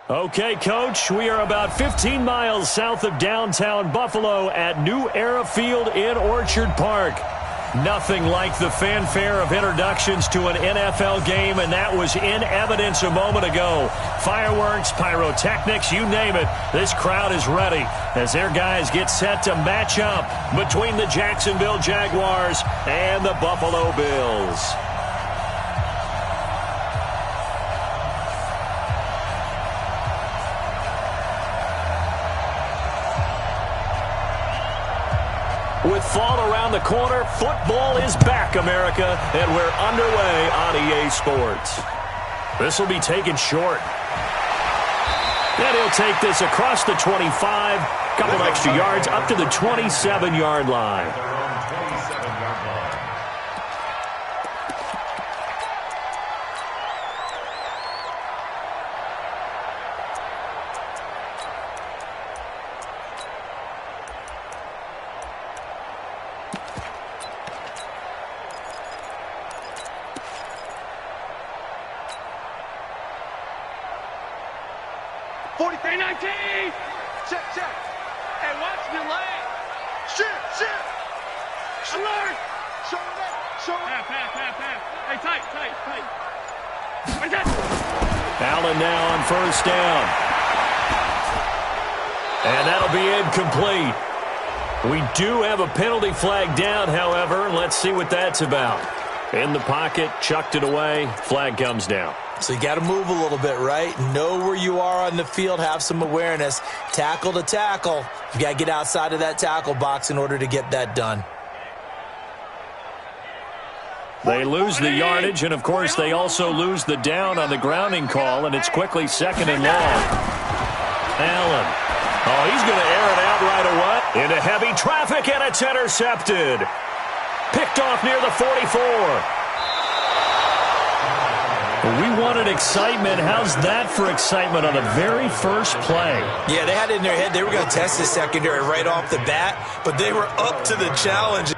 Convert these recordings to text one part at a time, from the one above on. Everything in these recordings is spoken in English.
Okay, Coach, we are about 15 miles south of downtown Buffalo at New Era Field in Orchard Park. Nothing like the fanfare of introductions to an NFL game, and that was in evidence a moment ago. Fireworks, pyrotechnics, you name it. This crowd is ready as their guys get set to match up between the Jacksonville Jaguars and the Buffalo Bills. With fall around the corner, football is back, America, and we're underway on EA Sports. This will be taken short. And he'll take this across the 25, couple extra yards up to the 27-yard line. Check. Hey, watch the lane. Shit. Alert. Show it. Pass. Hey, tight. Where's that? Allen now on first down. And that'll be incomplete. We do have a penalty flag down, however. Let's see what that's about. In the pocket, chucked it away. Flag comes down. So you got to move a little bit, right? Know where you are on the field, have some awareness. Tackle to tackle. You got to get outside of that tackle box in order to get that done. They lose the yardage, and, of course, they also lose the down on the grounding call, and it's quickly second and long. Allen. Oh, he's going to air it out right away. Into heavy traffic, and it's intercepted. Picked off near the 44. We wanted excitement. How's that for excitement on the very first play? Yeah, they had it in their head. They were going to test the secondary right off the bat, but they were up to the challenge.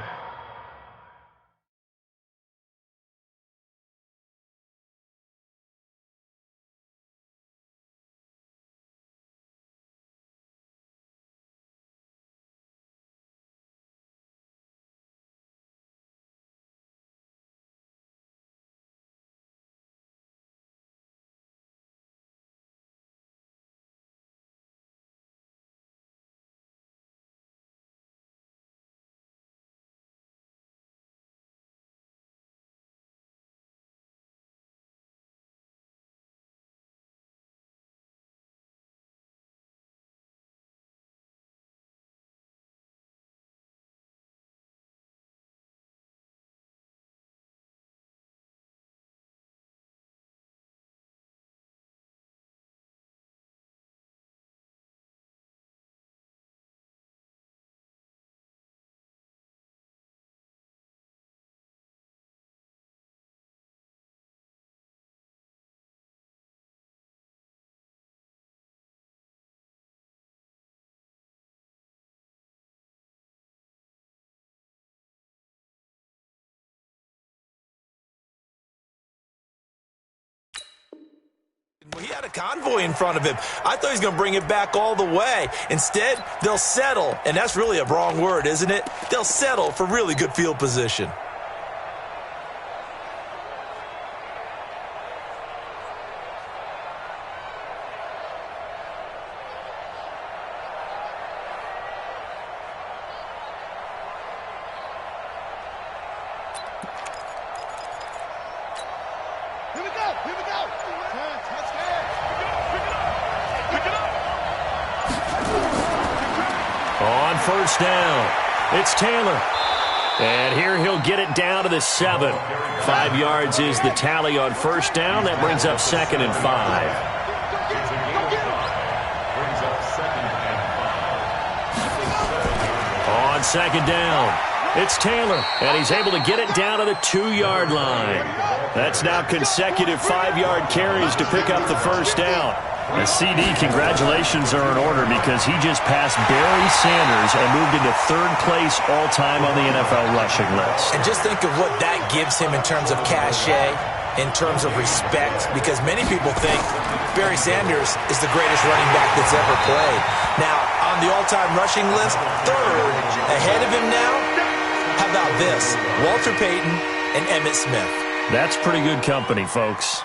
Well, he had a convoy in front of him. I thought he was going to bring it back all the way. Instead, they'll settle, and that's really a wrong word, isn't it? They'll settle for really good field position. First down. It's Taylor. And here he'll get it down to the 7. 5 yards is the tally on first down. That brings up 2nd and 5. On 2nd down, it's Taylor. And he's able to get it down to the 2-yard line. That's now consecutive 5-yard carries to pick up the first down. And CD, congratulations are in order because he just passed Barry Sanders and moved into 3rd place all-time on the NFL rushing list. And just think of what that gives him in terms of cachet. in terms of respect, because many people think Barry Sanders is the greatest running back that's ever played. Now, on the all-time rushing list, third, ahead of him now, how about this? Walter Payton and Emmitt Smith. That's pretty good company, folks.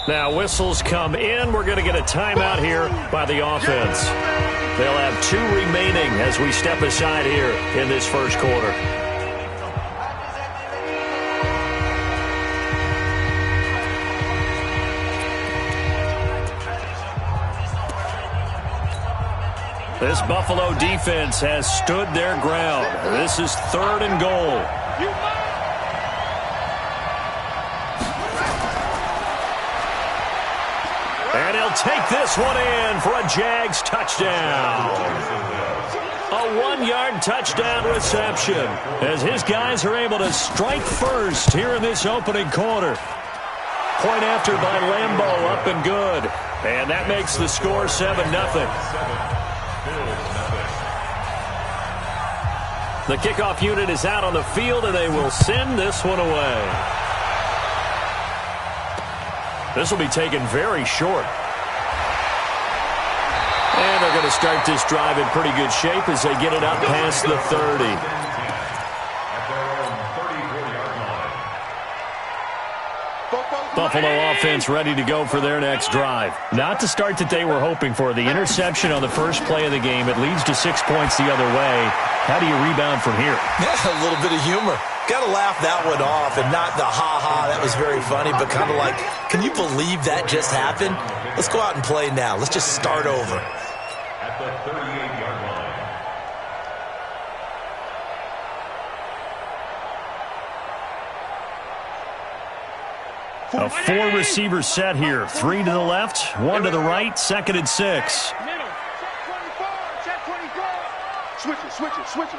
Now whistles come in. We're going to get a timeout here by the offense. They'll have 2 remaining as we step aside here in this first quarter. This Buffalo defense has stood their ground. This is 3rd and goal. And he'll take this one in for a Jags touchdown. A 1-yard touchdown reception as his guys are able to strike first here in this opening quarter. Point after by Lambeau, up and good. And that makes the score 7-0. The kickoff unit is out on the field, and they will send this one away. This will be taken very short. And they're going to start this drive in pretty good shape as they get it up past the 30. Buffalo offense ready to go for their next drive. Not the start that they were hoping for. The interception on the first play of the game. It leads to 6 points the other way. How do you rebound from here? Yeah, a little bit of humor. Got to laugh that one off, and not the ha-ha, that was very funny, but kind of like, can you believe that just happened? Let's go out and play now. Let's just start over. At the 38-yard line. A 4-receiver set here. 3 to the left, 1 to the right, 2nd and 6. Middle. Check 24. Switch it.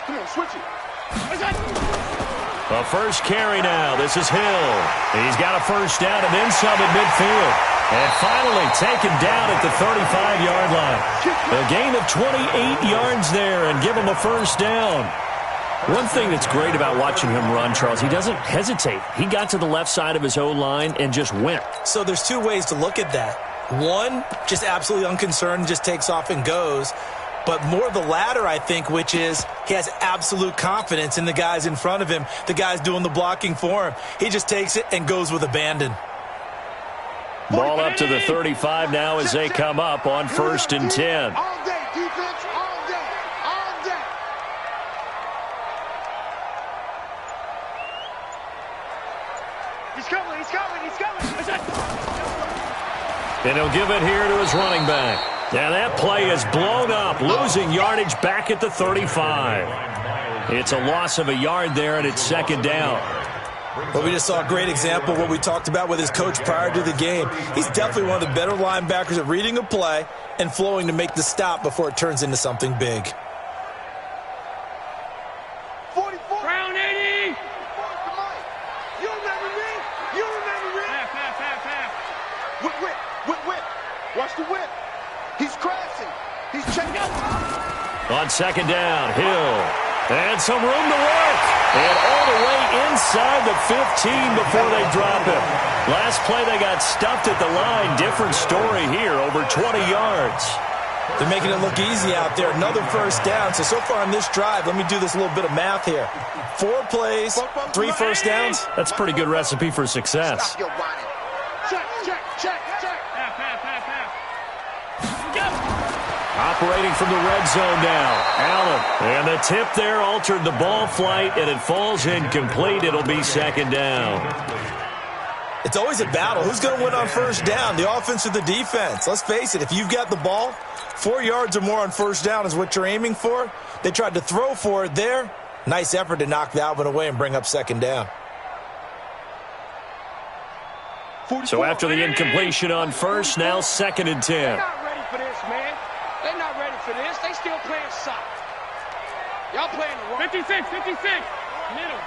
Come on, switch it. The first carry now. This is Hill. He's got a first down and then some at midfield. And finally taken down at the 35-yard line. A gain of 28 yards there and give him a first down. One thing that's great about watching him run, Charles, he doesn't hesitate. He got to the left side of his O-line and just went. So there's 2 ways to look at that. One, just absolutely unconcerned, just takes off and goes. But more the latter, I think, which is he has absolute confidence in the guys in front of him, the guys doing the blocking for him. He just takes it and goes with abandon. Ball up to the 35 now as they come up on 1st and 10. All day, defense, all day. He's coming. And he'll give it here to his running back. Now that play is blown up, losing yardage back at the 35. It's a loss of a yard there, and it's 2nd down. Well, we just saw a great example of what we talked about with his coach prior to the game. He's definitely one of the better linebackers at reading a play and flowing to make the stop before it turns into something big. 44. Brown 80. You remember me? Half. Whip. Watch the whip. He's crashing. He's checking out. On 2nd down, Hill. And some room to work. And all the way inside the 15 before they drop him. Last play they got stuffed at the line. Different story here, over 20 yards. They're making it look easy out there. Another first down. So far on this drive, let me do this little bit of math here. 4 plays, 3 first downs. That's a pretty good recipe for success. Check. Operating from the red zone now, Allen. And the tip there altered the ball flight, and it falls incomplete. It'll be 2nd down. It's always a battle. Who's going to win on first down, the offense or the defense? Let's face it, if you've got the ball, 4 yards or more on first down is what you're aiming for. They tried to throw for it there. Nice effort to knock that one away and bring up 2nd down. So after the incompletion on first, now 2nd and 10. They're not ready for this, man. They're not ready for this. They still playing soft. Y'all playing the wrong. 56. Middle.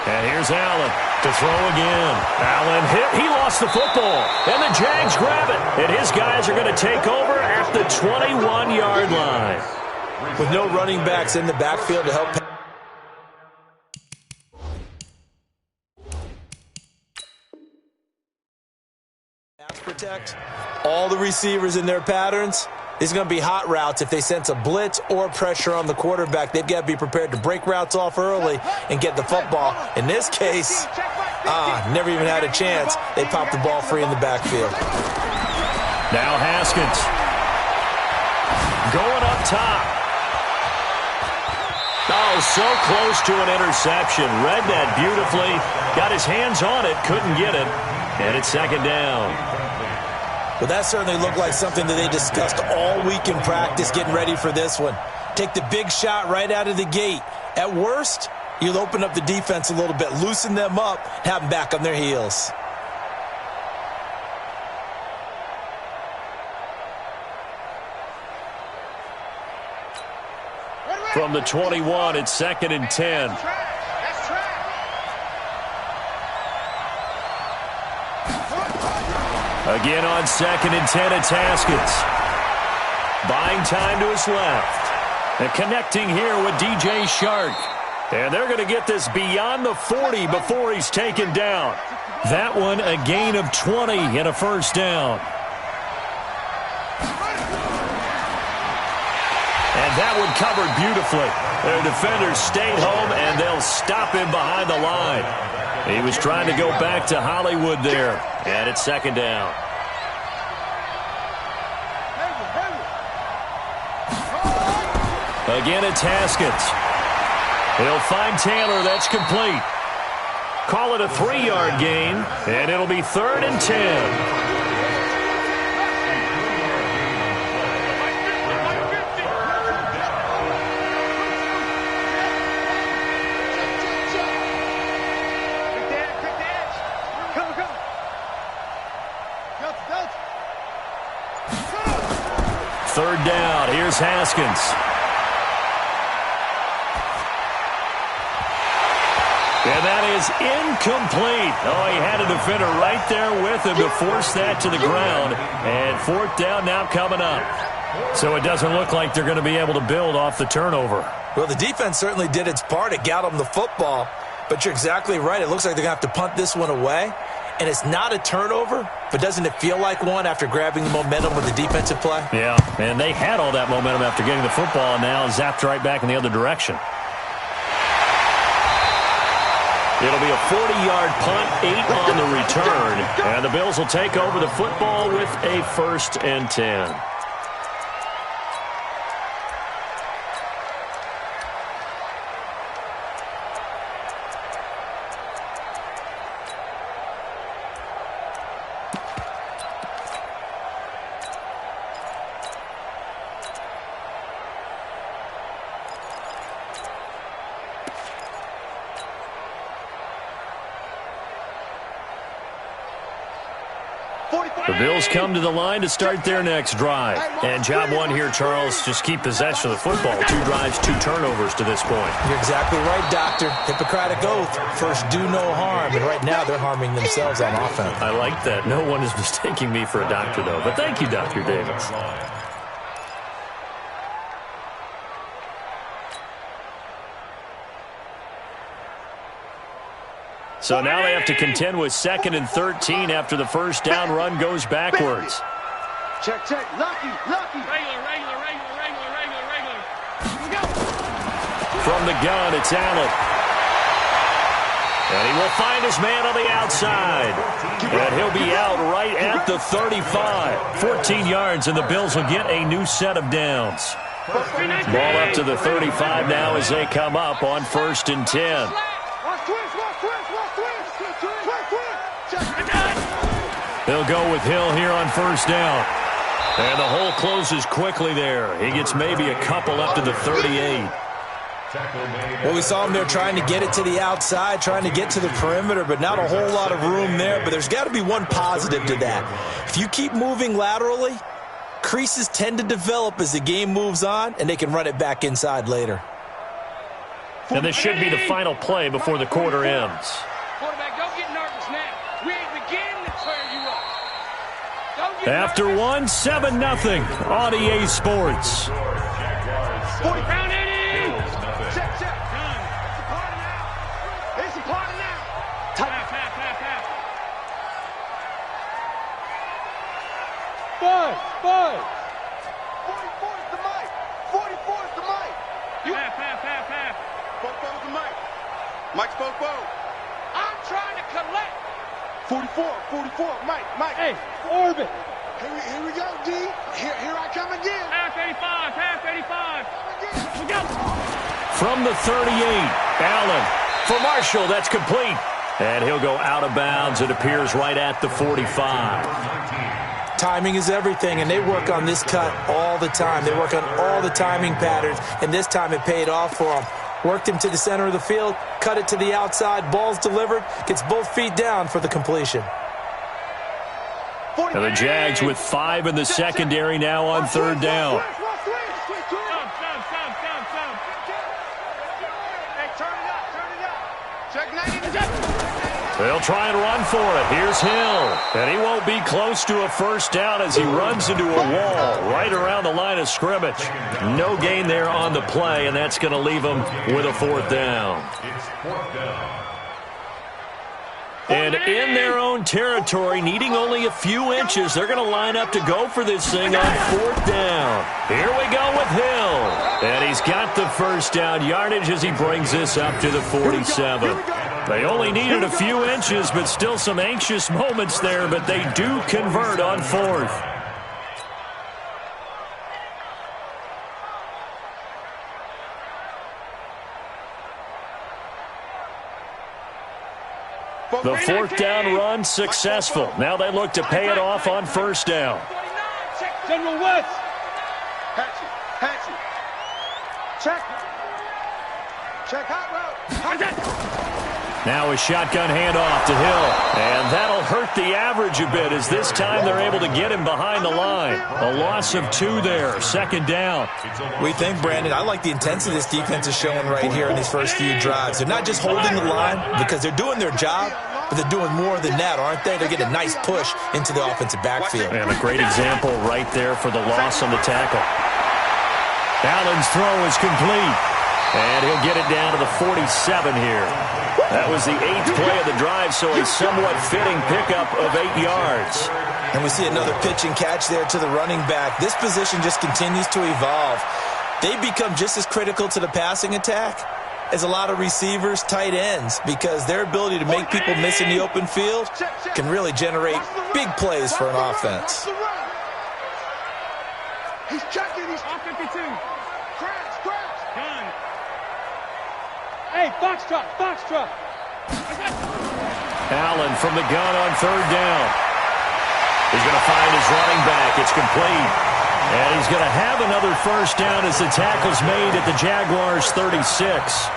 And here's Allen to throw again. Allen hit. He lost the football. And the Jags grab it. And his guys are going to take over at the 21-yard line. With no running backs in the backfield to help pass protect, all the receivers in their patterns, is going to be hot routes. If they sense a blitz or pressure on the quarterback, they've got to be prepared to break routes off early and get the football. In this case, never even had a chance. They popped the ball free in the backfield. Now Haskins going up top. Oh, so close to an interception. Read that beautifully. Got his hands on it. Couldn't get it. And it's second down. Well, that certainly looked like something that they discussed all week in practice getting ready for this one. Take the big shot right out of the gate. At worst, you'll open up the defense a little bit, loosen them up, have them back on their heels. From the 21, it's second and 10. Again on second and 10, it's Haskins. Buying time to his left. And connecting here with DJ Shark. And they're going to get this beyond the 40 before he's taken down. That one a gain of 20 and a first down. And that one covered beautifully. Their defenders stayed home, and they'll stop him behind the line. He was trying to go back to Hollywood there, and it's second down. Again, it's Haskins. He'll find Taylor. That's complete. Call it a 3-yard gain, and it'll be third and 10. Third down. Here's Haskins. And that is incomplete. Oh, he had a defender right there with him to force that to the ground. And fourth down now coming up. So it doesn't look like they're going to be able to build off the turnover. Well, the defense certainly did its part. It got them the football. But you're exactly right. It looks like they're going to have to punt this one away. And it's not a turnover, but doesn't it feel like one after grabbing the momentum with the defensive play? Yeah, and they had all that momentum after getting the football, and now zapped right back in the other direction. It'll be a 40-yard punt, 8 on the return, and the Bills will take over the football with a first and 10. The Bills come to the line to start their next drive. And job one here, Charles, just keep possession of the football. 2 drives, 2 turnovers to this point. You're exactly right, Doctor. Hippocratic oath. First, do no harm. And right now, they're harming themselves on offense. I like that. No one is mistaking me for a doctor, though. But thank you, Dr. Davis. So now they have to contend with second and 13 after the first down run goes backwards. Check. Lucky. Regular. From the gun, it's Allen. And he will find his man on the outside. And he'll be out right at the 35. 14 yards, and the Bills will get a new set of downs. Ball up to the 35 now as they come up on first and 10. They'll go with Hill here on first down. And the hole closes quickly there. He gets maybe a couple up to the 38. Well, we saw him there trying to get it to the outside, trying to get to the perimeter, but not a whole lot of room there. But there's got to be one positive to that. If you keep moving laterally, creases tend to develop as the game moves on, and they can run it back inside later. And this should be the final play before the quarter ends. Quarterback, don't get nervous now. We ain't beginning to tear you up. Don't After one, 7-0 on EA Sports. 40 pound 80. Check. It's a party now. It's a party now. Pass. 5. 44 is the mic. 44 is the mic. Pass. Bo's the mic. Mike's Bo. I'm trying to collect. 44, Mike. Hey, orbit. Here we go, D. Here I come again. Half 85. We go. From the 38, Allen for Marshall. That's complete. And he'll go out of bounds. It appears right at the 45. Timing is everything, and they work on this cut all the time. They work on all the timing patterns, and this time it paid off for them. Worked him to the center of the field, cut it to the outside, ball's delivered, gets both feet down for the completion. And the Jags with 5 in the secondary now on third down. They'll try and run for it. Here's Hill. And he won't be close to a first down as he runs into a wall right around the line of scrimmage. No gain there on the play, and that's going to leave him with a fourth down. And in their own territory, needing only a few inches, they're going to line up to go for this thing on fourth down. Here we go with Hill. And he's got the first down yardage as he brings this up to the 47. They only needed a few inches, but still some anxious moments there, but they do convert on fourth. The fourth down run successful. Now they look to pay it off on first down. General West. Hatchet. Check hot route. Now a shotgun handoff to Hill. And that'll hurt the average a bit as this time they're able to get him behind the line. A loss of 2 there. Second down. We think, Brandon, I like the intensity this defense is showing right here in these first few drives. They're not just holding the line because they're doing their job, but they're doing more than that, aren't they? They're getting a nice push into the offensive backfield. And a great example right there for the loss on the tackle. Allen's throw is complete. And he'll get it down to the 47 here. That was the 8th play of the drive, so a somewhat fitting pickup of 8 yards. And we see another pitch and catch there to the running back. This position just continues to evolve. They become just as critical to the passing attack as a lot of receivers, tight ends, because their ability to make people miss in the open field can really generate big plays for an offense. He's checking. He's off 52. Crash. Done. Hey, Foxtrot. Allen from the gun on third down. He's going to find his running back. It's complete. And he's going to have another first down as the tackle's made at the Jaguars 36.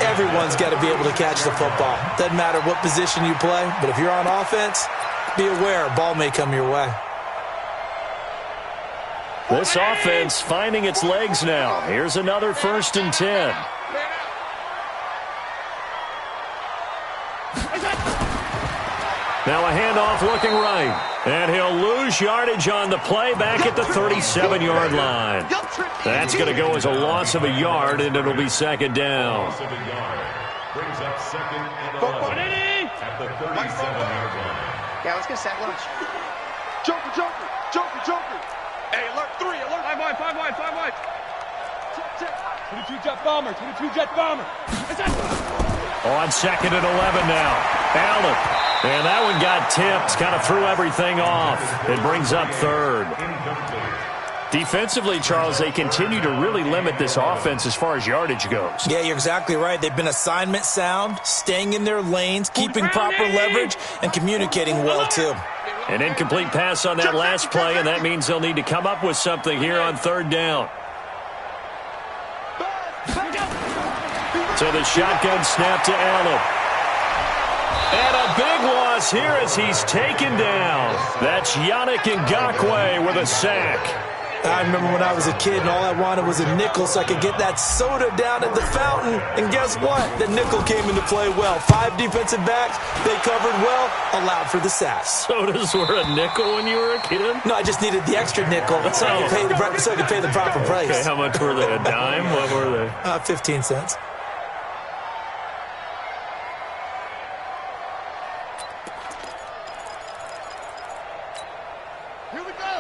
Everyone's got to be able to catch the football. Doesn't matter what position you play, but if you're on offense, be aware a ball may come your way. This offense finding its legs now. Here's another 1st and 10. Now a handoff looking right. And he'll lose yardage on the play back at the 37-yard line. That's going to go as a loss of a yard, and it'll be second down. Brings up second and 11 at the 37-yard line. Yeah, let's get sack lunch. Joker. Hey, alert 3, alert. 5 wide. Check. 22 jet bomber. On second and 11 now. Allen. And that one got tipped. Kind of threw everything off. It brings up third. Defensively, Charles, they continue to really limit this offense as far as yardage goes. Yeah, you're exactly right. They've been assignment sound, staying in their lanes, keeping proper leverage, and communicating well, too. An incomplete pass on that last play, and that means they'll need to come up with something here on third down. So the shotgun snap to Allen. And a big loss here as he's taken down. That's Yannick Ngakoue with a sack. I remember when I was a kid and all I wanted was a nickel so I could get that soda down at the fountain. And guess what? The nickel came into play well. 5 defensive backs, they covered well, allowed for the sacks. Sodas were a nickel when you were a kid? No, I just needed the extra nickel so I could pay the proper price. Okay, how much were they? A dime? What were they? 15 cents.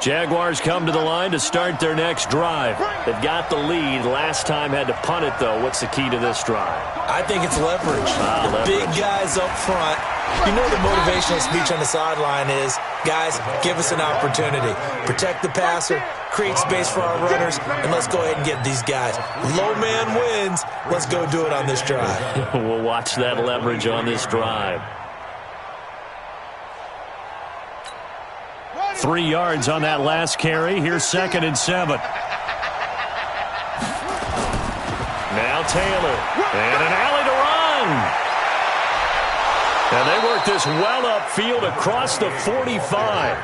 Jaguars come to the line to start their next drive. They've got the lead. Last time had to punt it, though. What's the key to this drive? I think it's leverage. Leverage. Big guys up front. You know the motivational speech on the sideline is, guys, give us an opportunity. Protect the passer, create space for our runners, and let's go ahead and get these guys. Low man wins. Let's go do it on this drive. We'll watch that leverage on this drive. 3 yards on that last carry. Here's 2nd and 7. Now Taylor. And an alley to run. And they work this well upfield across the 45.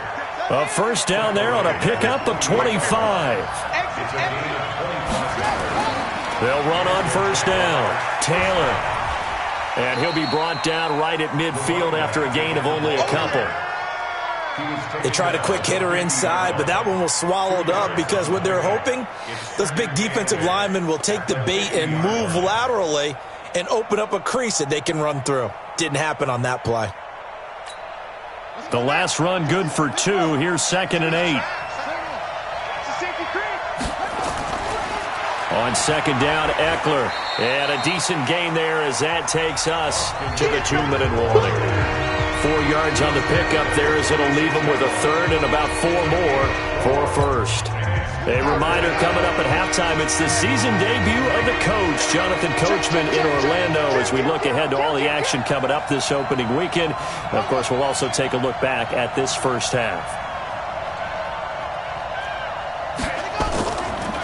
A first down there on a pickup of 25. They'll run on first down. Taylor. And he'll be brought down right at midfield after a gain of only a couple. They tried a quick hitter inside, but that one was swallowed up because what they're hoping, those big defensive linemen will take the bait and move laterally and open up a crease that they can run through. Didn't happen on that play. The last run good for 2. Here's 2nd and 8. On 2nd down, Eckler. And a decent gain there as that takes us to the 2-minute warning. 4 yards on the pickup there as it'll leave them with a third and about 4 more for first. A reminder coming up at halftime, it's the season debut of the coach, Jonathan Coachman in Orlando, as we look ahead to all the action coming up this opening weekend. And of course, we'll also take a look back at this first half.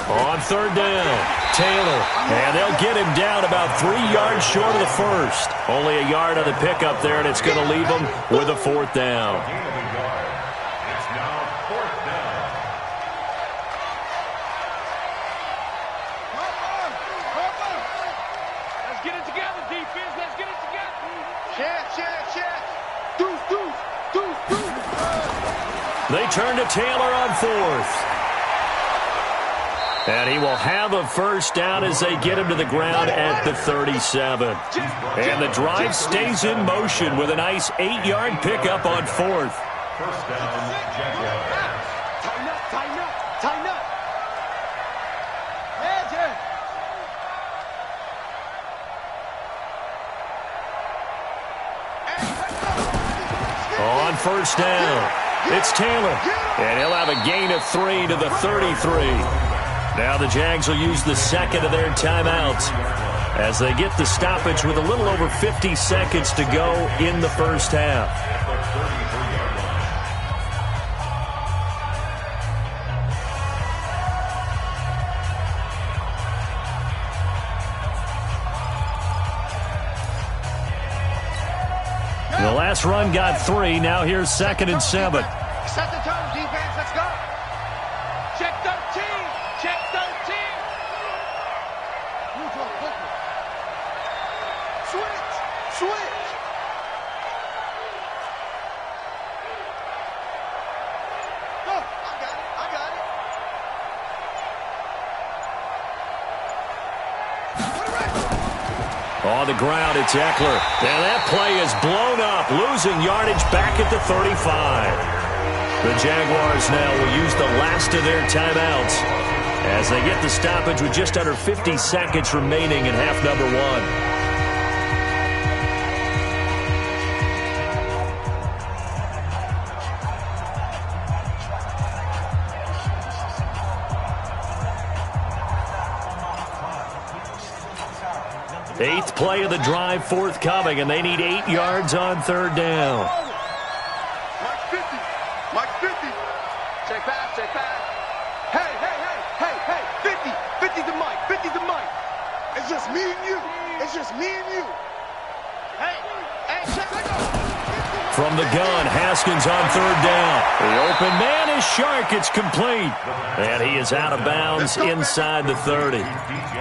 On 3rd down, Taylor, and they'll get him down about 3 yards short of the first. Only a yard on the pickup there, and it's going to leave him with a 4th down. It's now 4th down. Let's get it together, defense. Let's get it together. Chance. Deuce. They turn to Taylor on 4th. And he will have a first down as they get him to the ground at the 37. And the drive stays in motion with a nice 8-yard pickup on 4th. First down, Jaguars. Tighten up. On first down, it's Taylor. And he'll have a gain of 3 to the 33. Now the Jags will use the 2nd of their timeouts as they get the stoppage with a little over 50 seconds to go in the first half. The last run got 3. Now here's 2nd and 7. Set the tone, defense. Let's go. Check 13. Check 13. Switch. Go. I got it. On the ground, it's Eckler. And that play is blown up, losing yardage back at the 35. The Jaguars now will use the last of their timeouts as they get the stoppage with just under 50 seconds remaining in half number 1. Eighth play of the drive forthcoming, and they need 8 yards on 3rd down. Mike 50. Check pass. Hey. 50 to Mike. 50 to Mike. It's just me and you. Hey, check. From the gun, Haskins on third down. The open man is Shark. It's complete. And he is out of bounds inside the 30.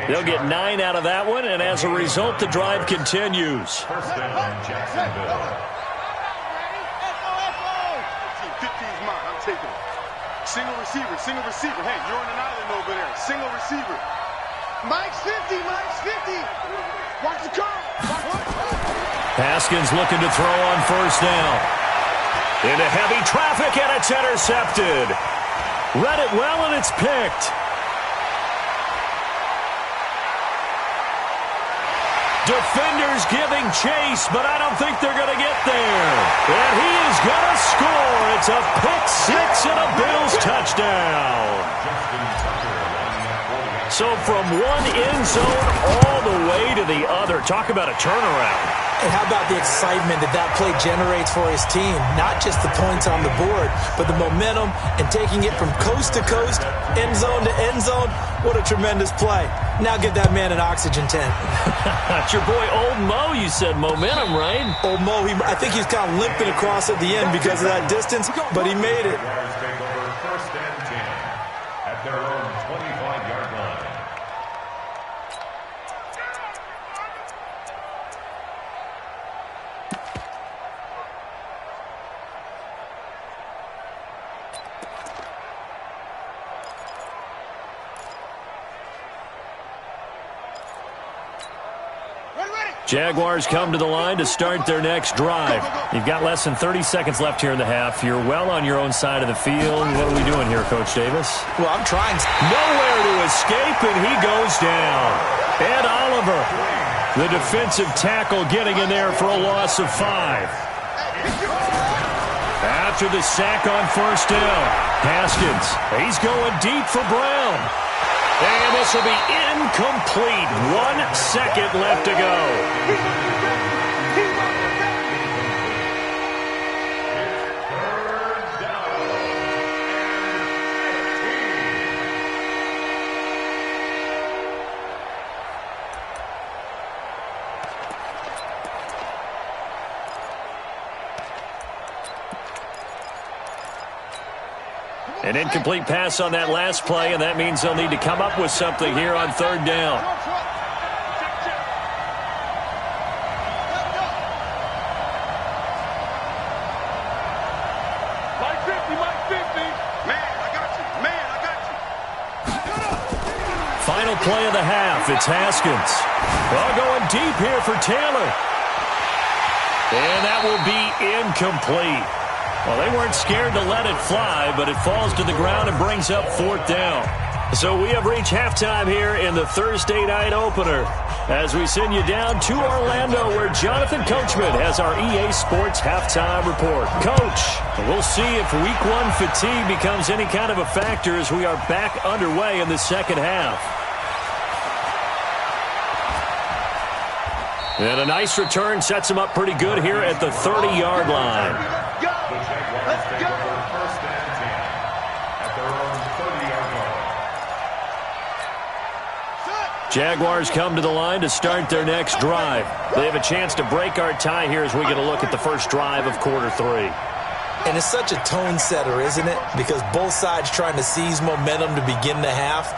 They'll get 9 out of that one, and as a result, the drive continues. First down, Jacksonville. 15's mine. I'm taking it. Single receiver, single receiver. Hey, you're on an island over there. Single receiver. Mike's 50, Mike's 50. Watch the curve. Haskins looking to throw on first down. Into heavy traffic, and it's intercepted. Read it well, and it's picked. Defenders giving chase, but I don't think they're going to get there. And he is going to score. It's a pick six and a Bills touchdown. So from one end zone all the way to the other. Talk about a turnaround. And how about the excitement that play generates for his team? Not just the points on the board, but the momentum and taking it from coast to coast, end zone to end zone. What a tremendous play. Now give that man an oxygen tent. That's your boy Old Mo. You said momentum, right? Old Mo, I think he's kind of limping across at the end because of that distance, but he made it. Jaguars take over first and 10 at their own 25-yard line. Jaguars come to the line to start their next drive. You've got less than 30 seconds left here in the half. You're well on your own side of the field. What are we doing here, Coach Davis? Well, I'm trying. Nowhere to escape, and he goes down. Ed Oliver, the defensive tackle, getting in there for a loss of 5. After the sack on first down, Haskins, he's going deep for Brown. And this will be incomplete. 1 second left to go. An incomplete pass on that last play, and that means they'll need to come up with something here on third down. Mike 50, Mike 50. Man, I got you. Man, I got you. Final play of the half. It's Haskins. Well, going deep here for Taylor. And that will be incomplete. Well, they weren't scared to let it fly, but it falls to the ground and brings up fourth down. So we have reached halftime here in the Thursday night opener as we send you down to Orlando where Jonathan Coachman has our EA Sports halftime report. Coach, we'll see if week 1 fatigue becomes any kind of a factor as we are back underway in the second half. And a nice return sets him up pretty good here at the 30-yard line. The Jaguars take over first and 10 at their own 30-yard line. Jaguars come to the line to start their next drive. They have a chance to break our tie here as we get a look at the first drive of quarter 3. And it's such a tone setter, isn't it? Because both sides trying to seize momentum to begin the half.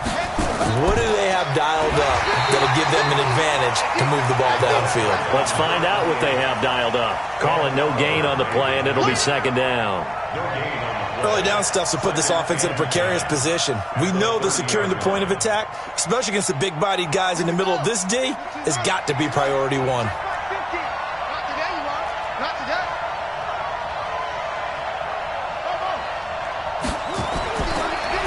What do they have dialed up that'll give them an advantage to move the ball downfield? Let's find out what they have dialed up. Call it no gain on the play, and it'll be second down. Early down stuff to put this offense in a precarious position. We know that securing the point of attack, especially against the big-bodied guys in the middle of this D, has got to be priority 1.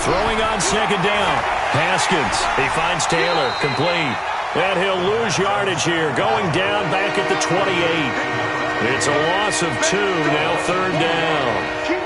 Throwing on second down. Haskins. He finds Taylor. Complete. And he'll lose yardage here. Going down back at the 28. It's a loss of 2. Now third down.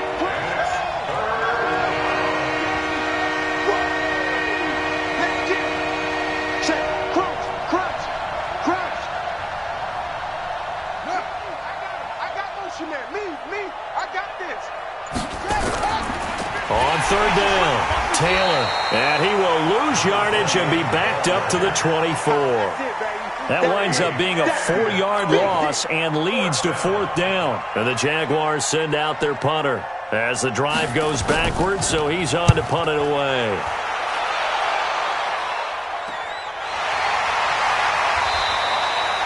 On third down, Taylor, and he will lose yardage and be backed up to the 24. That winds up being a 4-yard loss and leads to 4th down. And the Jaguars send out their punter as the drive goes backwards, so he's on to punt it away.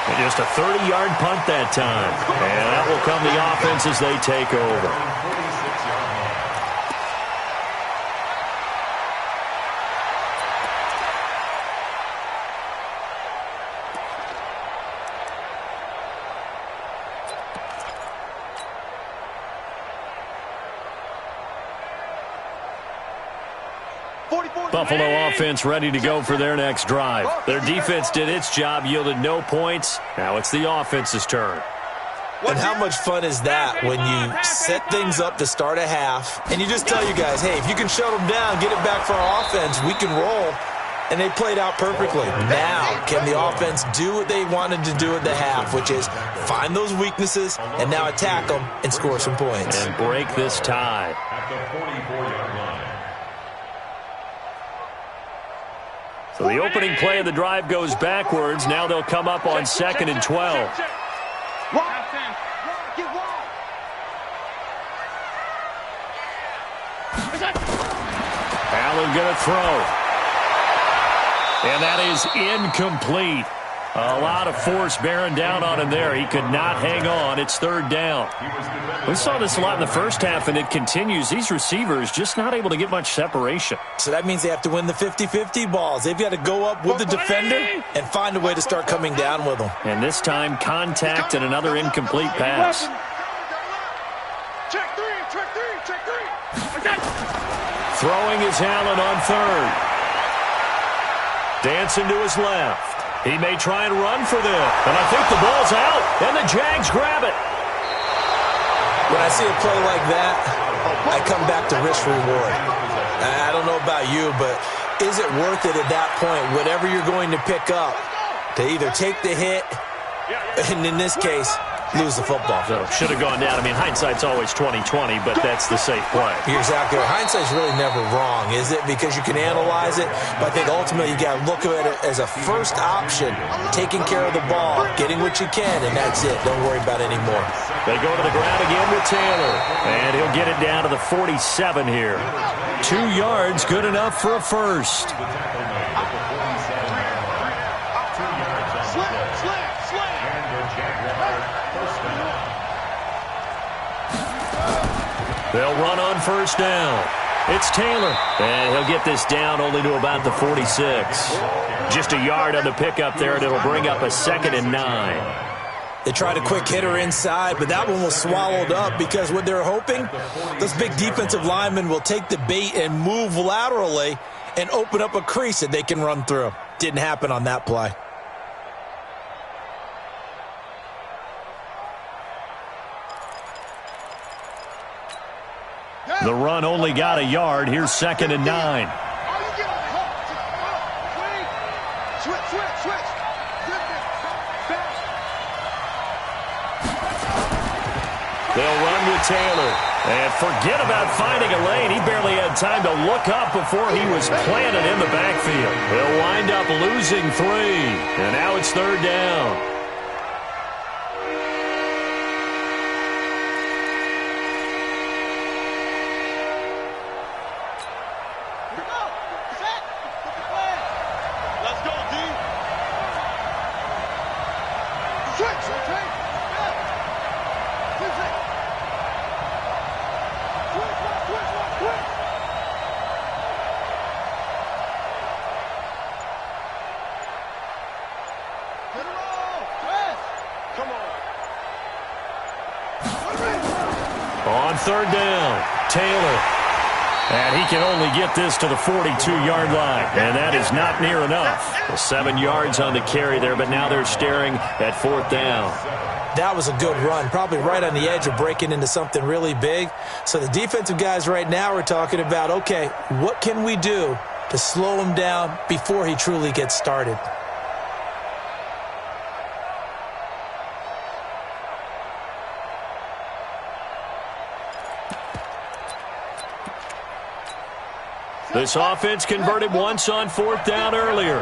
And just a 30-yard punt that time. And that will come the offense as they take over. Buffalo offense ready to go for their next drive. Their defense did its job, yielded no points. Now it's the offense's turn. And how much fun is that when you set things up to start a half and you just tell you guys, hey, if you can shut them down, get it back for our offense, we can roll. And they played out perfectly. Now, can the offense do what they wanted to do at the half, which is find those weaknesses and now attack them and score some points. And break this tie. At the 44-yard line. So the opening play of the drive goes backwards. Now they'll come up on 2nd and 12. Allen going to throw. And that is incomplete. A lot of force bearing down on him there. He could not hang on. It's 3rd down. We saw this a lot in the first half, and it continues. These receivers just not able to get much separation. So that means they have to win the 50-50 balls. They've got to go up with the defender and find a way to start coming down with them. And this time, contact and another incomplete pass. Check three. Throwing is Allen on 3rd. Dancing to his left. He may try and run for this. And I think the ball's out. And the Jags grab it. When I see a play like that, I come back to risk-reward. I don't know about you, but is it worth it at that point, whatever you're going to pick up, to either take the hit, and in this case, lose the football? So should have gone down. I mean, hindsight's always 20/20, but that's the safe play. You're exactly right. Hindsight's really never wrong, is it? Because you can analyze it, but I think ultimately you got to look at it as a first option, taking care of the ball, getting what you can, and that's it. Don't worry about it anymore. They go to the ground again with Taylor, and he'll get it down to the 47 here. 2 yards, good enough for a first. They'll run on 1st down. It's Taylor, and he'll get this down only to about the 46. Just a yard on the pickup there, and it'll bring up a 2nd and 9. They tried a quick hitter inside, but that one was swallowed up because what they're hoping, those big defensive linemen will take the bait and move laterally and open up a crease that they can run through. Didn't happen on that play. The run only got a yard. Here's 2nd and 9. They'll run with Taylor. And forget about finding a lane. He barely had time to look up before he was planted in the backfield. They'll wind up losing 3. And now it's 3rd down. On 3rd down, Taylor. And he can only get this to the 42-yard line. And that is not near enough. Well, 7 yards on the carry there, but now they're staring at 4th down. That was a good run, probably right on the edge of breaking into something really big. So the defensive guys right now are talking about, okay, what can we do to slow him down before he truly gets started? This offense converted once on 4th down earlier.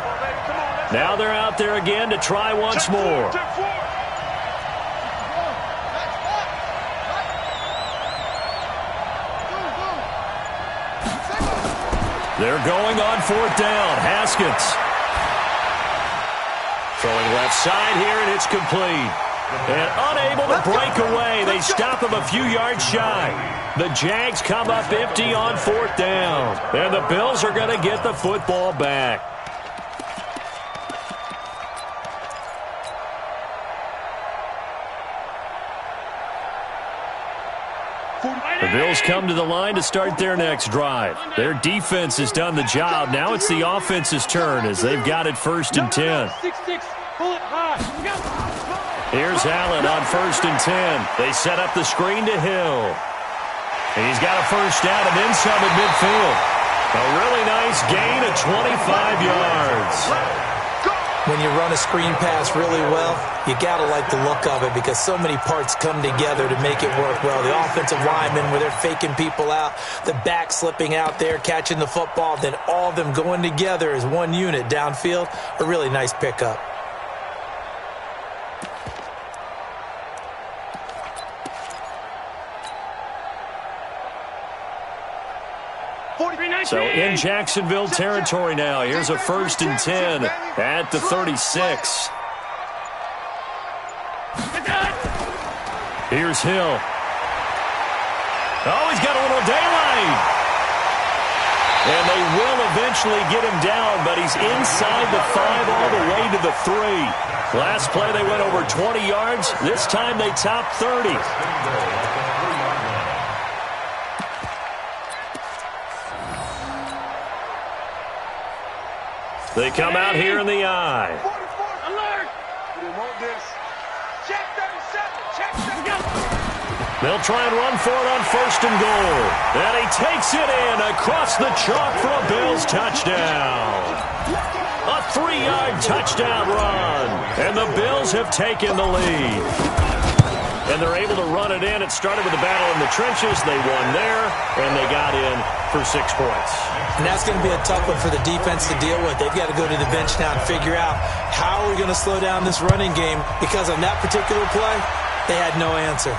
Now they're out there again to try once more. They're going on 4th down. Haskins. Throwing left side here, and it's complete. And unable to break away. They stop him a few yards shy. The Jags come up empty on 4th down. And the Bills are going to get the football back. The Bills come to the line to start their next drive. Their defense has done the job. Now it's the offense's turn as they've got it 1st and 10. Here's Allen on 1st and 10. They set up the screen to Hill. And he's got a 1st down and then some at midfield. A really nice gain of 25 yards. When you run a screen pass really well, you got to like the look of it because so many parts come together to make it work well. The offensive linemen, where they're faking people out, the back slipping out there, catching the football, then all of them going together as one unit downfield. A really nice pickup. So in Jacksonville territory now. Here's a 1st and 10 at the 36. Here's Hill. Oh, he's got a little daylight. And they will eventually get him down, but he's inside the 5 all the way to the 3. Last play they went over 20 yards. This time they topped 30. They come out here in the eye. Alert! We didn't want this. Check 37. Check 37. They'll try and run for it on 1st and goal. And he takes it in across the chalk for a Bills touchdown. A 3-yard touchdown run. And the Bills have taken the lead. And they're able to run it in. It started with a battle in the trenches. They won there, and they got in for 6 points. And that's going to be a tough one for the defense to deal with. They've got to go to the bench now and figure out how are we going to slow down this running game, because on that particular play, they had no answer.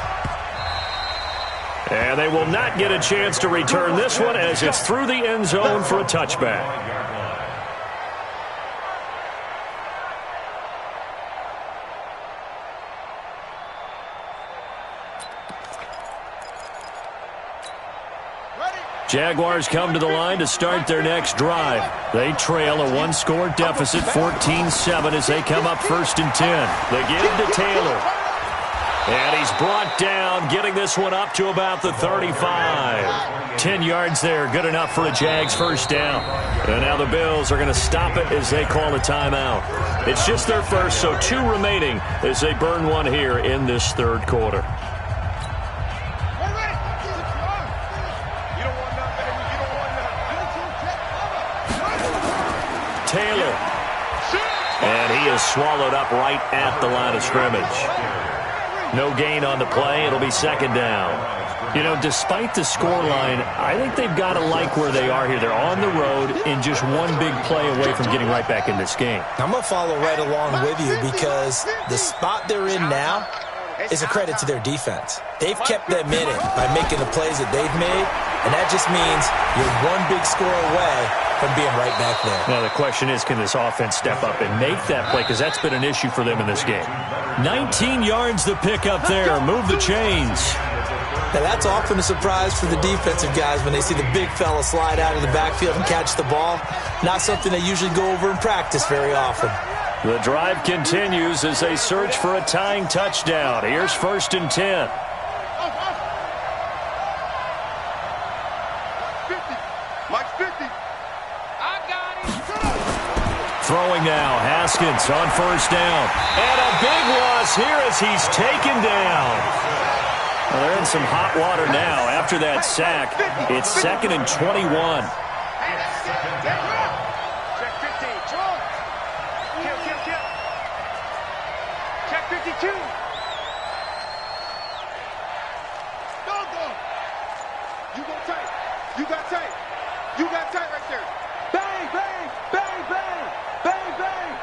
And they will not get a chance to return this one as it's through the end zone for a touchback. Jaguars come to the line to start their next drive. They trail a 1-score deficit, 14-7, as they come up 1st and 10. They give to Taylor. And he's brought down, getting this one up to about the 35. 10 yards there, good enough for a Jags 1st down. And now the Bills are going to stop it as they call a timeout. It's just their first, so 2 remaining as they burn one here in this 3rd quarter. Taylor. And he is swallowed up right at the line of scrimmage. No gain on the play. It'll be 2nd down. You know, despite the scoreline, I think they've got to like where they are here. They're on the road and just one big play away from getting right back in this game. I'm going to follow right along with you because the spot they're in now is a credit to their defense. They've kept them in it by making the plays that they've made, and that just means you're one big score away from being right back there. Now the question is, can this offense step up and make that play? Because that's been an issue for them in this game. 19 yards to pick up there. Move the chains. Now that's often a surprise for the defensive guys when they see the big fella slide out of the backfield and catch the ball. Not something they usually go over in practice very often. The drive continues as they search for a tying touchdown. Here's 1st and 10. Throwing now, Haskins on 1st down. And a big loss here as he's taken down. Well, they're in some hot water now after that sack. It's 2nd and 21. Check 52. You got tight. You got tight. You got tight right there. Bang, bang, bang, bang, bang, bang.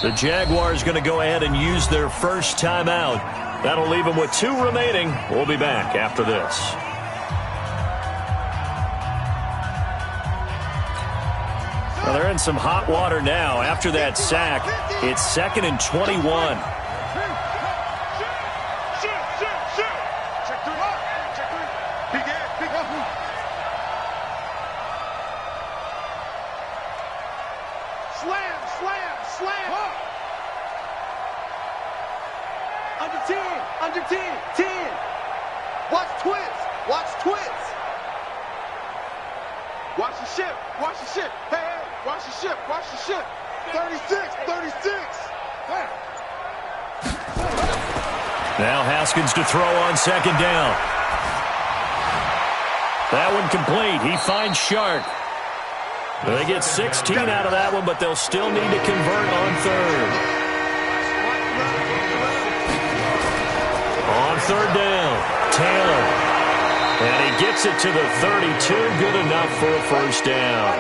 The Jaguars going to go ahead and use their first timeout. That'll leave them with 2 remaining. We'll be back after this. Well, they're in some hot water now. After that sack, it's 2nd and 21. Under 10. Watch twist. Watch the ship. Hey, watch the ship. 36. Now Haskins to throw on 2nd down. That one complete. He finds Shark. They get 16 out of that one, but they'll still need to convert on 3rd. On 3rd down, Taylor. And he gets it to the 32. Good enough for a first down.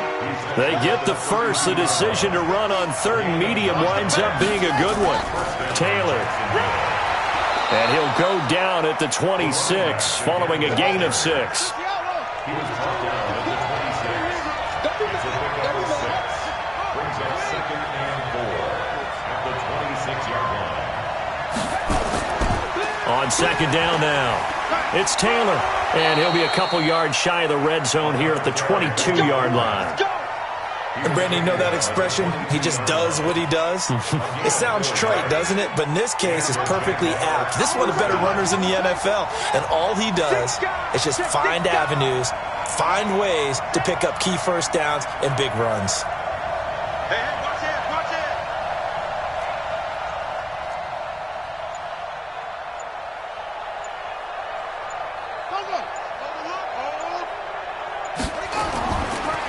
They get the first. The decision to run on 3rd and medium winds up being a good one. Taylor. And he'll go down at the 26 following a gain of 6. He was brought down at the 26. Brings up 2nd and 4 at the 26-yard line. On 2nd down now, it's Taylor, and he'll be a couple yards shy of the red zone here at the 22-yard line. And Brandon, you know that expression? He just does what he does? It sounds trite, doesn't it? But in this case, it's perfectly apt. This is one of the better runners in the NFL, and all he does is just find avenues, find ways to pick up key first downs and big runs.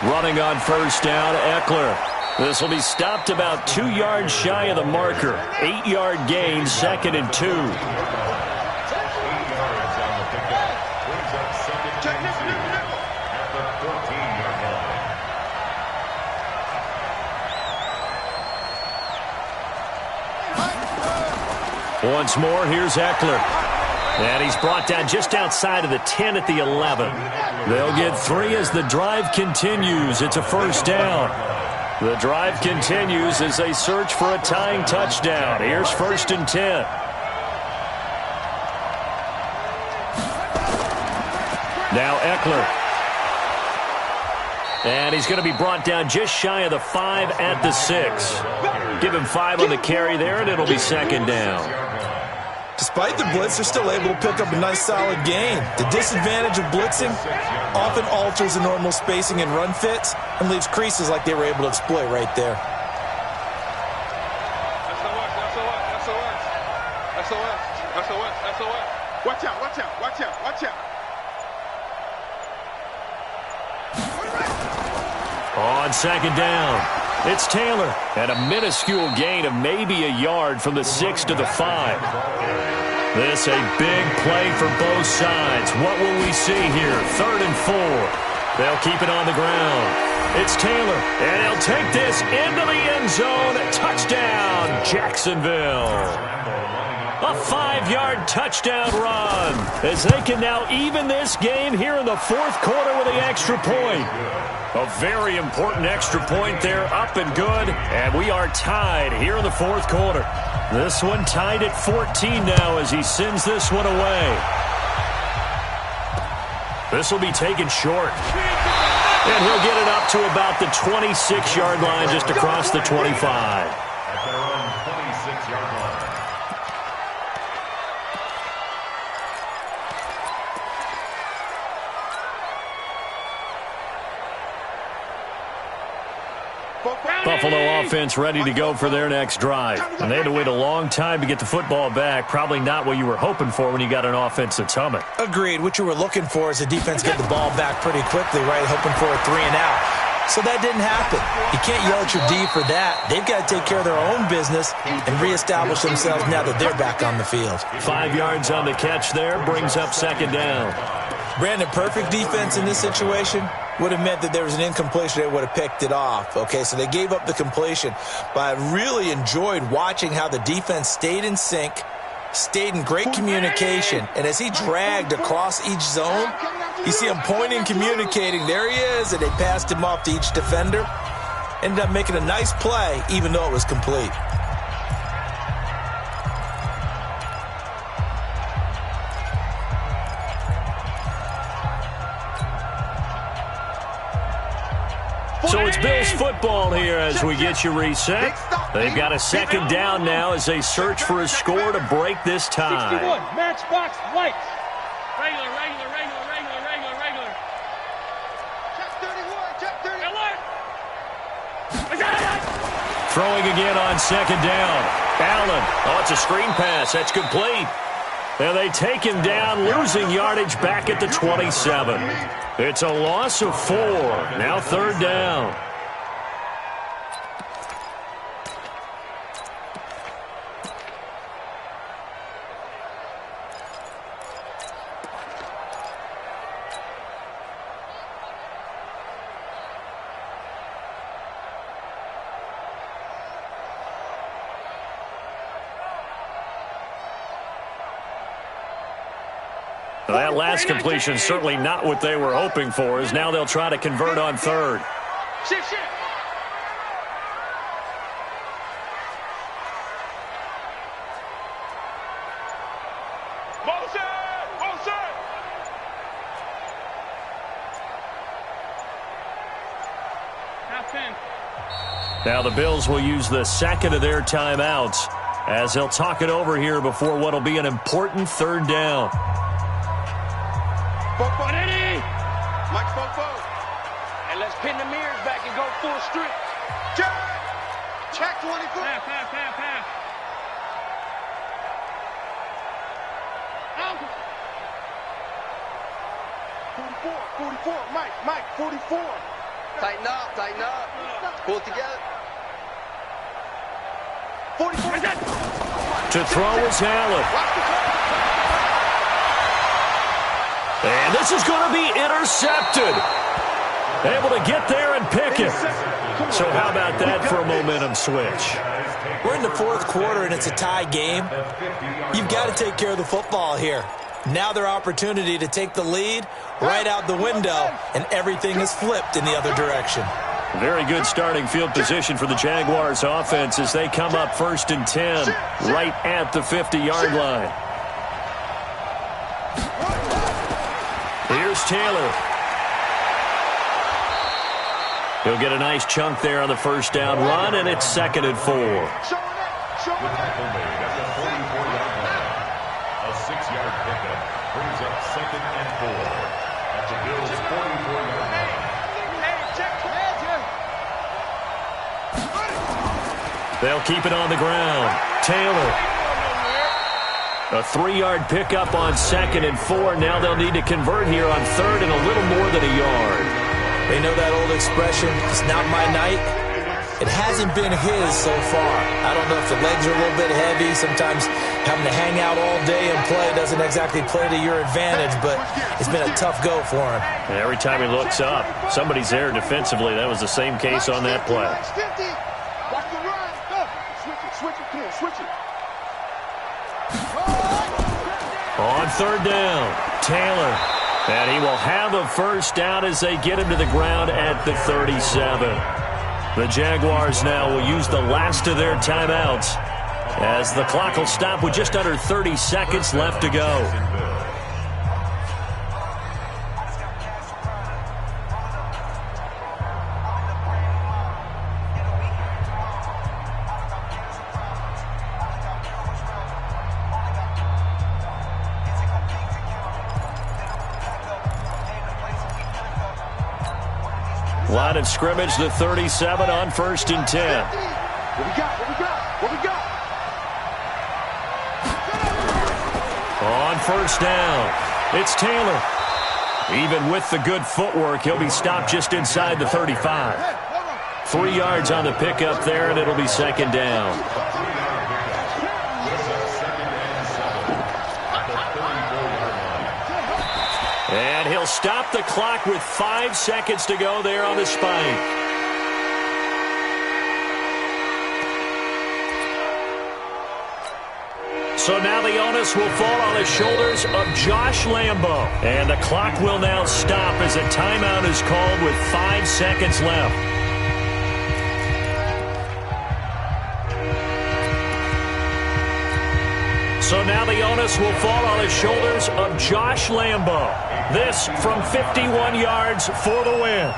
Running on 1st down, Eckler. This will be stopped about 2 yards shy of the marker. 8-yard gain, 2nd and 2. 8 yards on the pickup. Brings up 2nd and 2 at the 14-yard line. Once more, here's Eckler. And he's brought down just outside of the 10 at the 11. They'll get 3 as the drive continues. It's a first down. The drive continues as they search for a tying touchdown. Here's 1st and 10. Now Eckler. And he's going to be brought down just shy of the 5 at the 6. Give him 5 on the carry there, and it'll be 2nd down. Despite the blitz, they're still able to pick up a nice solid gain. The disadvantage of blitzing often alters the normal spacing and run fits and leaves creases like they were able to exploit right there. SOS. Watch out. On 2nd down, it's Taylor. And a minuscule gain of maybe a yard from the 6 to the 5. This a big play for both sides. What will we see here? 3rd and 4. They'll keep it on the ground. It's Taylor, and he'll take this into the end zone. Touchdown, Jacksonville. A 5-yard touchdown run as they can now even this game here in the 4th quarter with the extra point. A very important extra point there, up and good, and we are tied here in the 4th quarter. This one tied at 14 now as he sends this one away. This will be taken short. And he'll get it up to about the 26-yard line just across the 25. At their own 26-yard line. Buffalo offense ready to go for their next drive. And they had to wait a long time to get the football back. Probably not what you were hoping for when you got an offense that's humming. Agreed. What you were looking for is the defense get the ball back pretty quickly, right? Hoping for a 3 and out. So that didn't happen. You can't yell at your D for that. They've got to take care of their own business and reestablish themselves now that they're back on the field. 5 yards on the catch there brings up 2nd down. Brandon, perfect defense in this situation would have meant that there was an incompletion. They would have picked it off. Okay, so they gave up the completion. But I really enjoyed watching how the defense stayed in sync, stayed in great communication. And as he dragged across each zone, you see him pointing, communicating. There he is, and they passed him off to each defender. Ended up making a nice play, even though it was complete. So it's Bills football here as we get you reset. They've got a second down now as they search for a score to break this tie. 61, matchbox lights. Regular. Check 31. Throwing again on second down. Allen. Oh, it's a screen pass. That's complete. And they take him down, losing yardage back at the 27. It's a loss of 4. Now third down. That last completion certainly not what they were hoping for, as now they'll try to convert on third. Shift. Motion. Half 10. Now the Bills will use the second of their timeouts as they'll talk it over here before what will be an important third down. Mike Fofo. And let's pin the mirrors back and go full strength. Check 24. Half. 44. Mike, 44. Tighten up. Pull it together. 44. To throw is Allen. And this is going to be intercepted. Able to get there and pick it. So how about that for a momentum switch? We're in the fourth quarter, and it's a tie game. You've got to take care of the football here. Now their opportunity to take the lead right out the window, and everything is flipped in the other direction. Very good starting field position for the Jaguars offense as they come up 1st and 10 right at the 50-yard line. Here's Taylor. He'll get a nice chunk there on the first down run, and it's 2nd and 4. The tackle made at the 44-yard line. A 6-yard pickup brings up 2nd and 4 at the Bills' 44-yard line. They'll keep it on the ground. Taylor. A 3-yard pickup on 2nd and 4. Now they'll need to convert here on 3rd and a little more than a yard. They know that old expression, it's not my night. It hasn't been his so far. I don't know if the legs are a little bit heavy. Sometimes having to hang out all day and play doesn't exactly play to your advantage, but it's been a tough go for him. And every time he looks up, somebody's there defensively. That was the same case on that play. Watch the run. Switch it. On 3rd down, Taylor. And he will have a first down as they get him to the ground at the 37. The Jaguars now will use the last of their timeouts as the clock will stop with just under 30 seconds left to go. Line of scrimmage, the 37 on 1st and 10. What we got? On 1st down, it's Taylor. Even with the good footwork, he'll be stopped just inside the 35. 3 yards on the pickup there, and it'll be 2nd down. And he'll stop the clock with 5 seconds to go there on the spike. So now the onus will fall on the shoulders of Josh Lambo. And the clock will now stop as a timeout is called with 5 seconds left. So now the onus will fall on the shoulders of Josh Lambo. This from 51 yards for the win.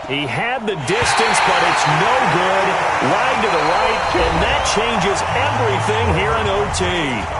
He had the distance, but it's no good. Wide to the right, and that changes everything here in OT.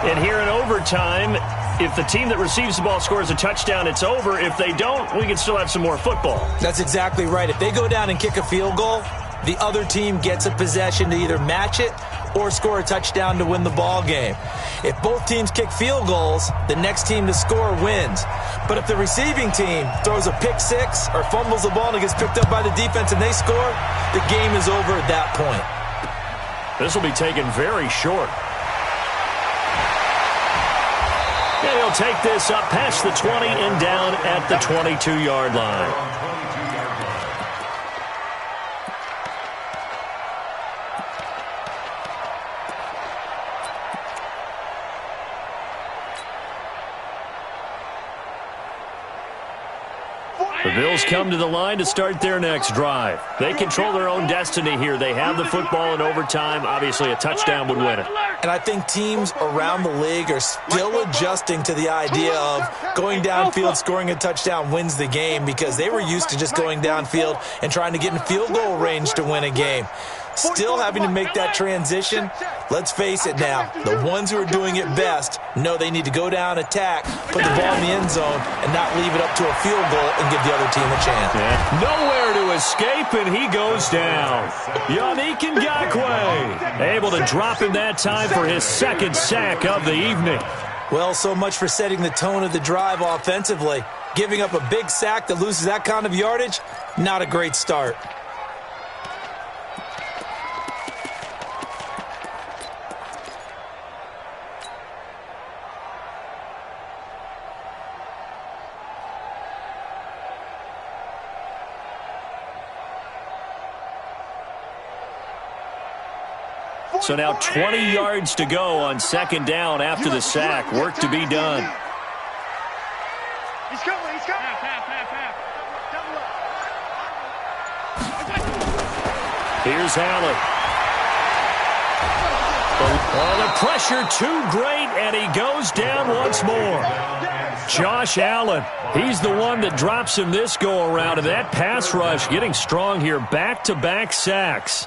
And here in overtime, if the team that receives the ball scores a touchdown, it's over. If they don't, we can still have some more football. That's exactly right. If they go down and kick a field goal, the other team gets a possession to either match it or score a touchdown to win the ball game. If both teams kick field goals, the next team to score wins. But if the receiving team throws a pick six or fumbles the ball and it gets picked up by the defense and they score, the game is over at that point. This will be taken very short. And he'll take this up past the 20 and down at the 22-yard line. The Bills come to the line to start their next drive. They control their own destiny here. They have the football in overtime. Obviously, a touchdown would win it. And I think teams around the league are still adjusting to the idea of going downfield, scoring a touchdown wins the game, because they were used to just going downfield and trying to get in field goal range to win a game. Still having to make that transition. Let's face it now, the ones who are doing it best know they need to go down, attack, put the ball in the end zone, and not leave it up to a field goal and give the other team a chance. Yeah. Nowhere to escape, and he goes down. Yannick Ngakoue able to drop in that time for his second sack of the evening. Well, so much for setting the tone of the drive offensively. Giving up a big sack that loses that kind of yardage, not a great start. So now 20 yards to go on second down after the sack. Work to be done. He's coming, he's coming. Here's Allen. Oh, the pressure too great, and he goes down once more. Josh Allen, he's the one that drops him this go-around, and that pass rush getting strong here. Back-to-back sacks.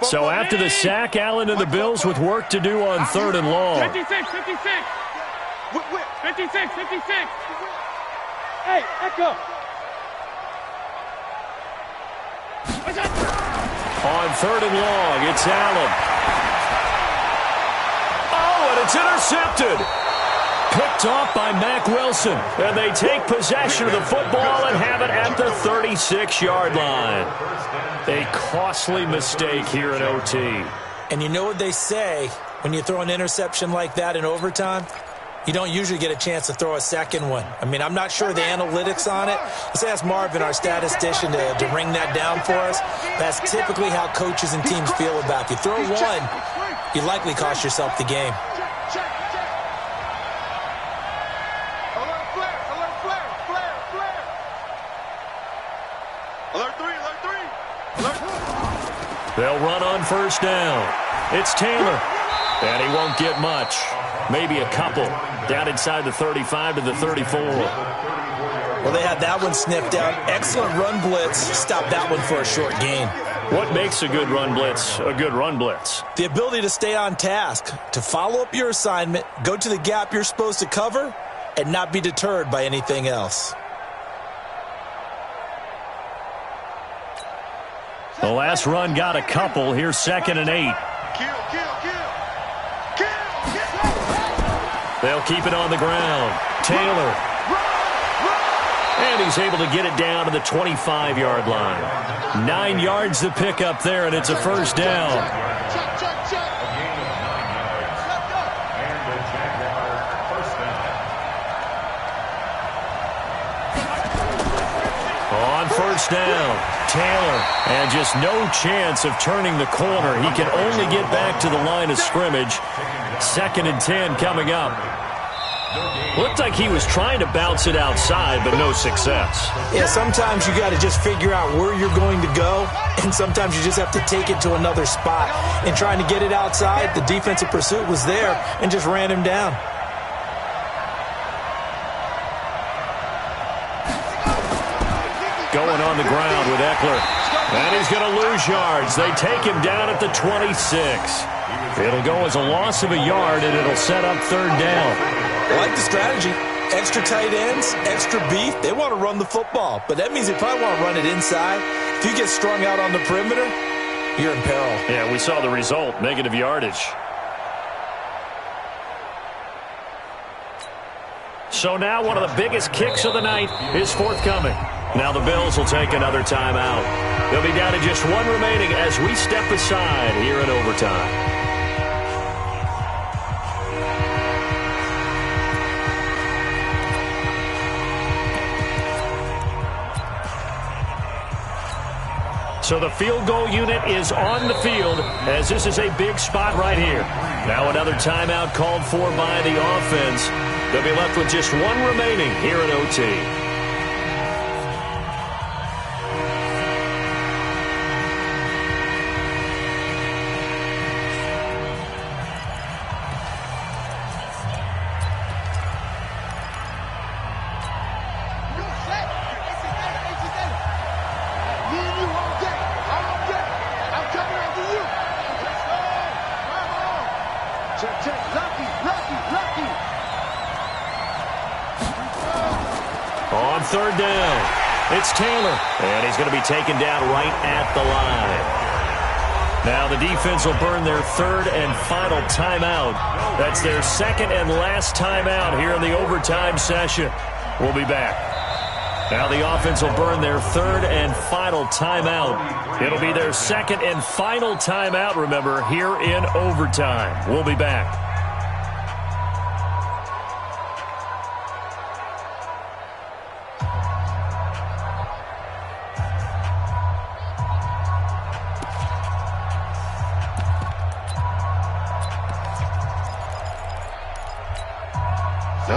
So after the sack, Allen and the Bills with work to do on third and long. 56. 56. Hey, echo. On third and long, it's Allen. Oh, and it's intercepted. Picked off by Mack Wilson. And they take possession of the football and have it at the 36-yard line. A costly mistake here in OT. And you know what they say, when you throw an interception like that in overtime, you don't usually get a chance to throw a second one. I mean, I'm not sure the analytics on it. Let's ask Marvin, our statistician, to ring that down for us. That's typically how coaches and teams feel about it. You throw one, you likely cost yourself the game. They'll run on first down. It's Taylor. And he won't get much. Maybe a couple. Down inside the 35 to the 34. Well, they had that one sniffed out. Excellent run blitz. Stop that one for a short gain. What makes a good run blitz a good run blitz? The ability to stay on task, to follow up your assignment, go to the gap you're supposed to cover, and not be deterred by anything else. The last run got a couple. Here's 2nd and 8. They'll keep it on the ground. Taylor. And he's able to get it down to the 25-yard line. 9 yards to pick up there, and it's a first down. A gain of 9 yards. And the Jaguars first down. On first down, Taylor, and just no chance of turning the corner. He can only get back to the line of scrimmage. 2nd and 10 coming up. Looked like he was trying to bounce it outside, but no success. Yeah, sometimes you got to just figure out where you're going to go, and sometimes you just have to take it to another spot. And trying to get it outside, the defensive pursuit was there and just ran him down. Going on the ground with Eckler. And he's going to lose yards. They take him down at the 26. It'll go as a loss of a yard, and it'll set up 3rd down. I like the strategy. Extra tight ends, extra beef. They want to run the football, but that means they probably want to run it inside. If you get strung out on the perimeter, you're in peril. Yeah, we saw the result, negative yardage. So now one of the biggest kicks of the night is forthcoming. Now the Bills will take another timeout. They'll be down to just 1 remaining as we step aside here in overtime. So the field goal unit is on the field as this is a big spot right here. Now another timeout called for by the offense. They'll be left with just 1 remaining here in OT. On 3rd down, it's Taylor, and he's going to be taken down right at the line. Now the defense will burn their 3rd and final timeout. That's their 2nd and last timeout here in the overtime session. We'll be back. Now the offense will burn their 3rd and final timeout. It'll be their 2nd and final timeout, remember, here in overtime. We'll be back.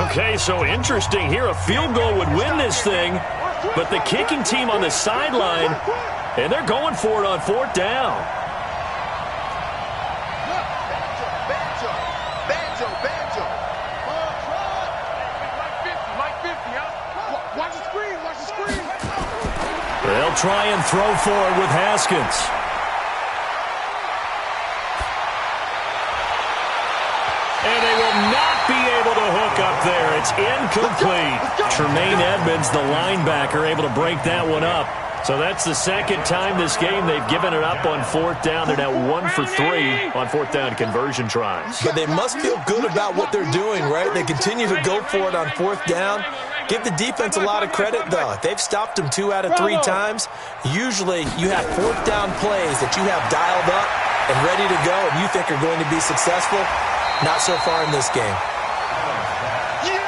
Okay, so interesting here. A field goal would win this thing, but the kicking team on the sideline, and they're going for it on 4th down. They'll try and throw for it with Haskins. And they will not be able to hook up there. It's incomplete. Tremaine Edmonds, the linebacker, able to break that one up. So that's the 2nd time this game they've given it up on 4th down. They're now 1 for 3 on 4th down conversion tries. But they must feel good about what they're doing, right? They continue to go for it on 4th down. Give the defense a lot of credit, though. They've stopped them 2 out of 3 times. Usually you have 4th down plays that you have dialed up and ready to go and you think are going to be successful. Not so far in this game.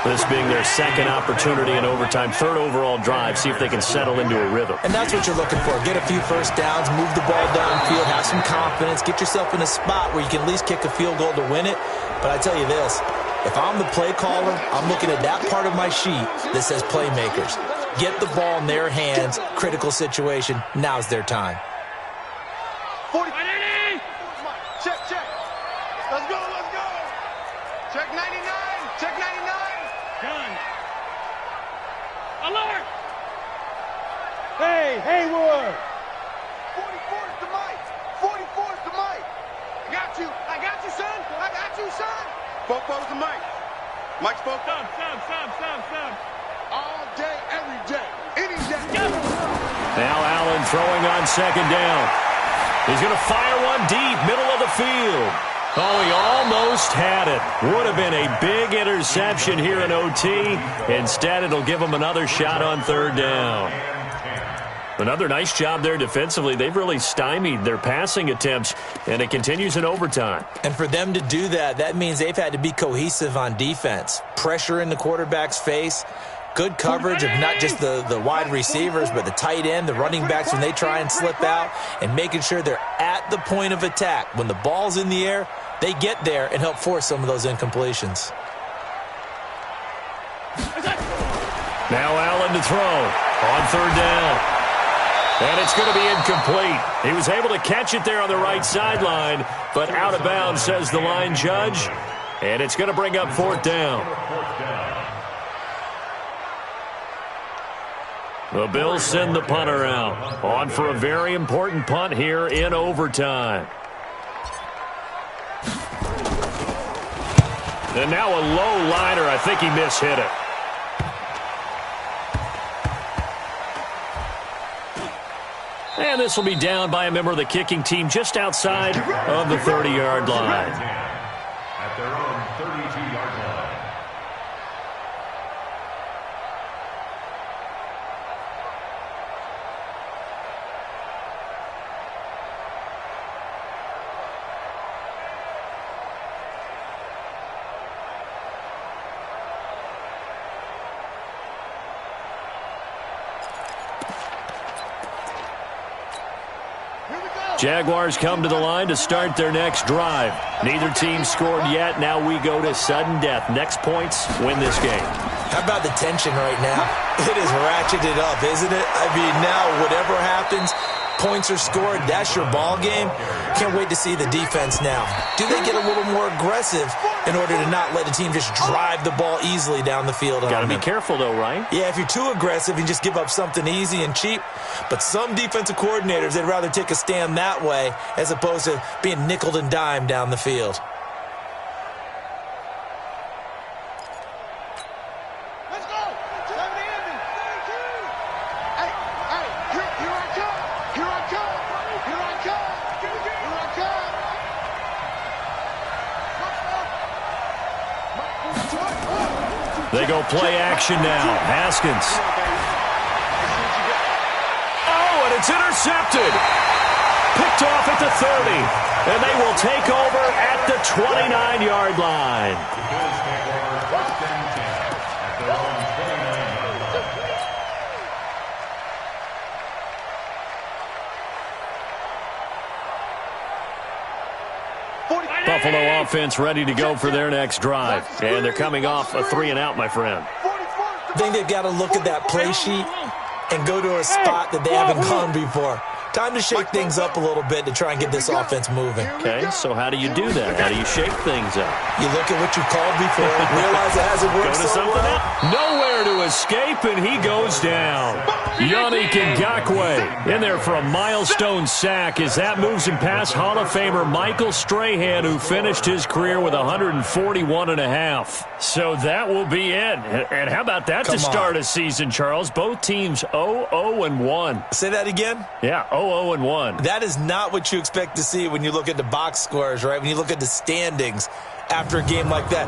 This being their 2nd opportunity in overtime, 3rd overall drive, see if they can settle into a rhythm. And that's what you're looking for. Get a few first downs, move the ball downfield, have some confidence, get yourself in a spot where you can at least kick a field goal to win it. But I tell you this, if I'm the play caller, I'm looking at that part of my sheet that says playmakers. Get the ball in their hands, critical situation, now's their time. 40. Check. Let's go. Check 99. Check 99. Done. Alert! Hey, Haywood. 44 is the mic. 44 is the mic. I got you, son. I got you, son. Fofo's the mic. Mike's Fofo. Sub. All day, every day, any day. Now Allen throwing on 2nd down. He's going to fire one deep, middle of the field. Oh, he almost had it. Would have been a big interception here in OT. Instead, it'll give them another shot on third down. Another nice job there defensively. They've really stymied their passing attempts, and it continues in overtime. And for them to do that, that means they've had to be cohesive on defense. Pressure in the quarterback's face, good coverage of not just the wide receivers, but the tight end, the running backs when they try and slip out, and making sure they're at the point of attack. When the ball's in the air, they get there and help force some of those incompletions. Now Allen to throw on third down. And it's going to be incomplete. He was able to catch it there on the right sideline, but out of bounds, says the line judge. And it's going to bring up fourth down. The Bills send the punter out. On for a very important punt here in overtime. And now a low liner. I think he mishit it. And this will be down by a member of the kicking team just outside of the 30-yard line. At their own 32-yard line. Jaguars come to the line to start their next drive. Neither team scored yet. Now we go to sudden death. Next points win this game. How about the tension right now? It is ratcheted up, isn't it? I mean, now whatever happens, points are scored. That's your ball game. Can't wait to see the defense now. Do they get a little more aggressive in order to not let the team just drive the ball easily down the field? Got to be careful, though, right? Yeah, if you're too aggressive and just give up something easy and cheap. But some defensive coordinators, they'd rather take a stand that way as opposed to being nickeled and dimed down the field. They go play action now. Haskins. Oh, and it's intercepted. Picked off at the 30. And they will take over at the 29-yard line. Buffalo offense ready to go for their next drive. And they're coming off a 3-and-out, my friend. I think they've got to look at that play sheet and go to a spot that they haven't gone before. Time to shake things up a little bit to try and get this offense moving. Okay, so how do you do that? How do you shake things up? You look at what you called before, realize it hasn't worked Go to so something well. else. Nowhere to escape, and he goes down. Yannick Ngakoue in there for a milestone sack as that moves him past Hall of Famer Michael Strahan, who finished his career with 141.5. So that will be it. And how about that to start a season, Charles? Both teams 0-0-1. Say that again? Yeah, 0-0-1. That is not what you expect to see when you look at the box scores, right? When you look at the standings after a game like that.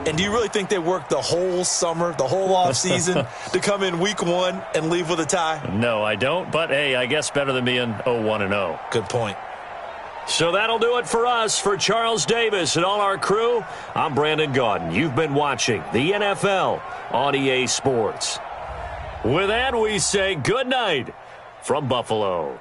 And do you really think they worked the whole summer, the whole offseason to come in week one and leave with a tie? No, I don't. But, hey, I guess better than being 0-1-0. Good point. So that'll do it for us. For Charles Davis and all our crew, I'm Brandon Gaudin. You've been watching the NFL on EA Sports. With that, we say good night from Buffalo.